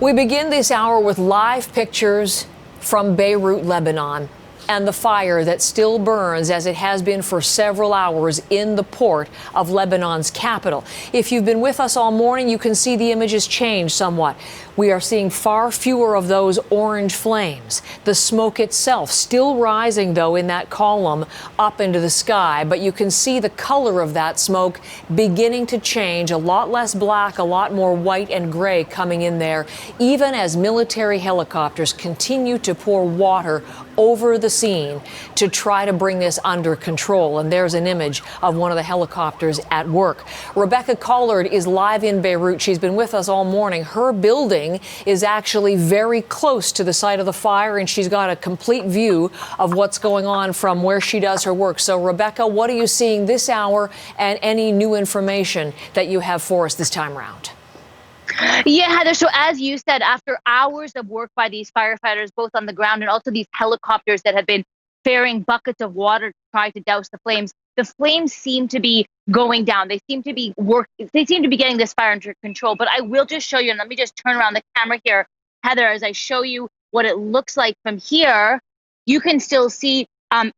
We begin this hour with live pictures from Beirut, Lebanon, and the fire that still burns as it has been for several hours in the port of Lebanon's capital. If you've been with us all morning, you can see the images change somewhat. We are seeing far fewer of those orange flames. The smoke itself still rising, though, in that column up into the sky. But you can see the color of that smoke beginning to change, a lot less black, a lot more white and gray coming in there, even as military helicopters continue to pour water over the scene to try to bring this under control. And there's an image of one of the helicopters at work. Rebecca Collard is live in Beirut. She's been with us all morning. Her building is actually very close to the site of the fire, and she's got a complete view of what's going on from where she does her work. So, Rebecca, what are you seeing this hour, and any new information that you have for us this time around? Yeah, Heather, so as you said, after hours of work by these firefighters, both on the ground and also these helicopters that have been ferrying buckets of water to try to douse the flames seem to be going down. They seem to be getting this fire under control. But I will just show you, and let me just turn around the camera here, Heather, as I show you what it looks like from here. You can still see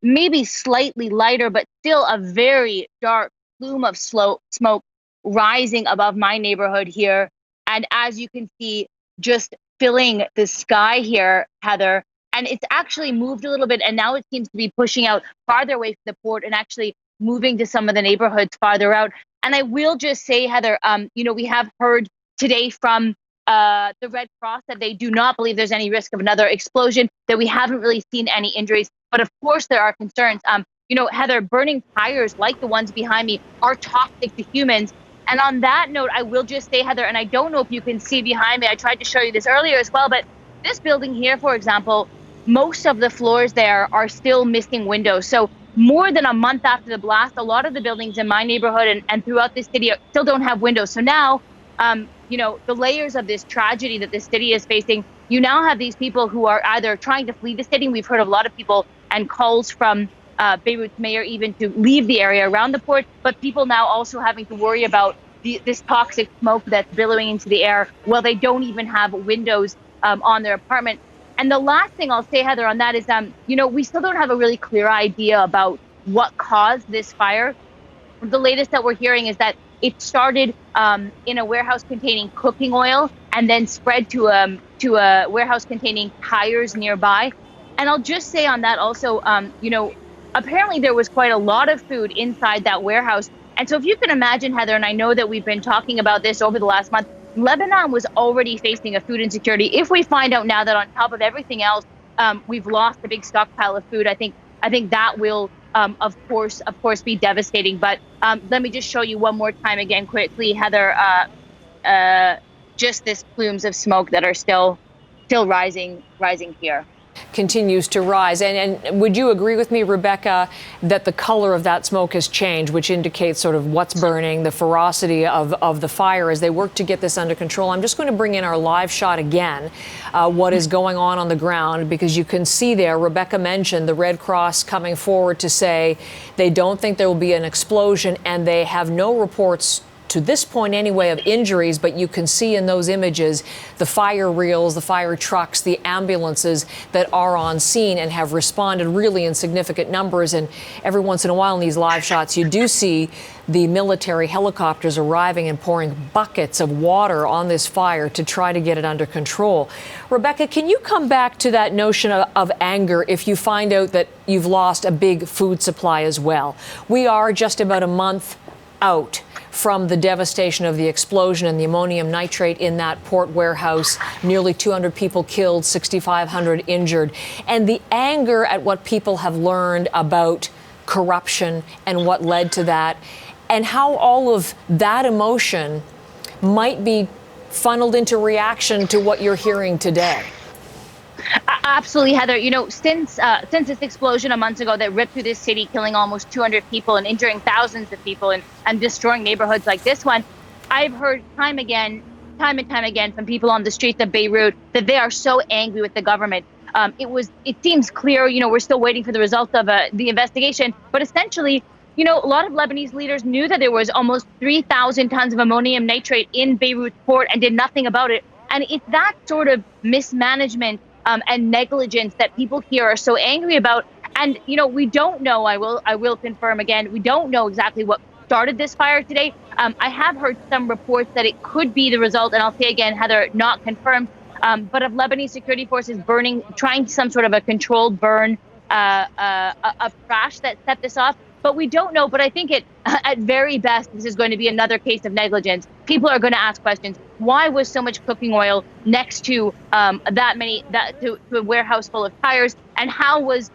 maybe slightly lighter, but still a very dark plume of smoke rising above my neighborhood here. And as you can see, just filling the sky here, Heather. And it's actually moved a little bit, and now it seems to be pushing out farther away from the port and actually moving to some of the neighborhoods farther out. And I will just say, Heather, we have heard today from the Red Cross that they do not believe there's any risk of another explosion, that we haven't really seen any injuries. But of course, there are concerns. Heather, burning tires like the ones behind me are toxic to humans. And on that note, I will just say, Heather, and I don't know if you can see behind me, I tried to show you this earlier as well, but this building here, for example, most of the floors there are still missing windows. So more than a month after the blast, a lot of the buildings in my neighborhood and throughout the city still don't have windows. So now, the layers of this tragedy that this city is facing, you now have these people who are either trying to flee the city. We've heard of a lot of people and calls from Beirut's mayor even to leave the area around the port, but people now also having to worry about this toxic smoke that's billowing into the air while they don't even have windows on their apartment. And the last thing I'll say, Heather, on that is, we still don't have a really clear idea about what caused this fire. The latest that we're hearing is that it started in a warehouse containing cooking oil and then spread to a warehouse containing tires nearby. And I'll just say on that also, apparently there was quite a lot of food inside that warehouse. And so if you can imagine, Heather, and I know that we've been talking about this over the last month, Lebanon was already facing a food insecurity. If we find out now that on top of everything else, we've lost a big stockpile of food, I think that will, of course, be devastating. But let me just show you one more time again quickly, Heather, just this plumes of smoke that are still rising here. Continues to rise. And would you agree with me, Rebecca, that the color of that smoke has changed, which indicates sort of what's burning, the ferocity of the fire as they work to get this under control? I'm just going to bring in our live shot again, what is going on the ground, because you can see there, Rebecca mentioned the Red Cross coming forward to say they don't think there will be an explosion, and they have no reports to this point anyway of injuries, but you can see in those images the fire reels, the fire trucks, the ambulances that are on scene and have responded really in significant numbers. And every once in a while in these live shots, you do see the military helicopters arriving and pouring buckets of water on this fire to try to get it under control. Rebecca, can you come back to that notion of anger if you find out that you've lost a big food supply as well? We are just about a month out from the devastation of the explosion and the ammonium nitrate in that port warehouse. Nearly 200 people killed, 6,500 injured. And the anger at what people have learned about corruption and what led to that, and how all of that emotion might be funneled into reaction to what you're hearing today. Absolutely, Heather. Since this explosion a month ago that ripped through this city, killing almost 200 people and injuring thousands of people and destroying neighborhoods like this one, I've heard time and time again from people on the streets of Beirut that they are so angry with the government. It seems clear, we're still waiting for the results of the investigation, but essentially, a lot of Lebanese leaders knew that there was almost 3,000 tons of ammonium nitrate in Beirut port and did nothing about it. And it's that sort of mismanagement and negligence that people here are so angry about. And, we don't know, I will confirm again, we don't know exactly what started this fire today. I have heard some reports that it could be the result, and I'll say again, Heather, not confirmed, but of Lebanese security forces trying some sort of a controlled burn of trash that set this off. But we don't know. But I think at very best, this is going to be another case of negligence. People are going to ask questions. Why was so much cooking oil next to to a warehouse full of tires? And how was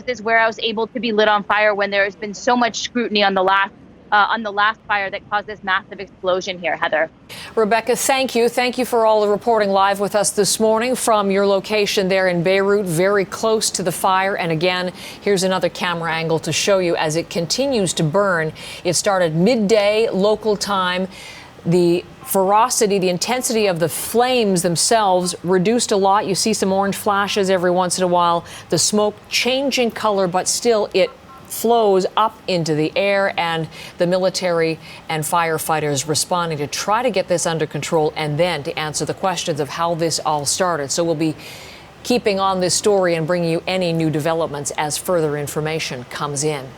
this warehouse able to be lit on fire when there has been so much scrutiny on the last fire that caused this massive explosion here, Heather? Rebecca, thank you. Thank you for all the reporting live with us this morning from your location there in Beirut, very close to the fire. And again, here's another camera angle to show you as it continues to burn. It started midday local time. The ferocity, the intensity of the flames themselves reduced a lot. You see some orange flashes every once in a while. The smoke changing color, but still it flows up into the air, and the military and firefighters responding to try to get this under control and then to answer the questions of how this all started. So we'll be keeping on this story and bringing you any new developments as further information comes in.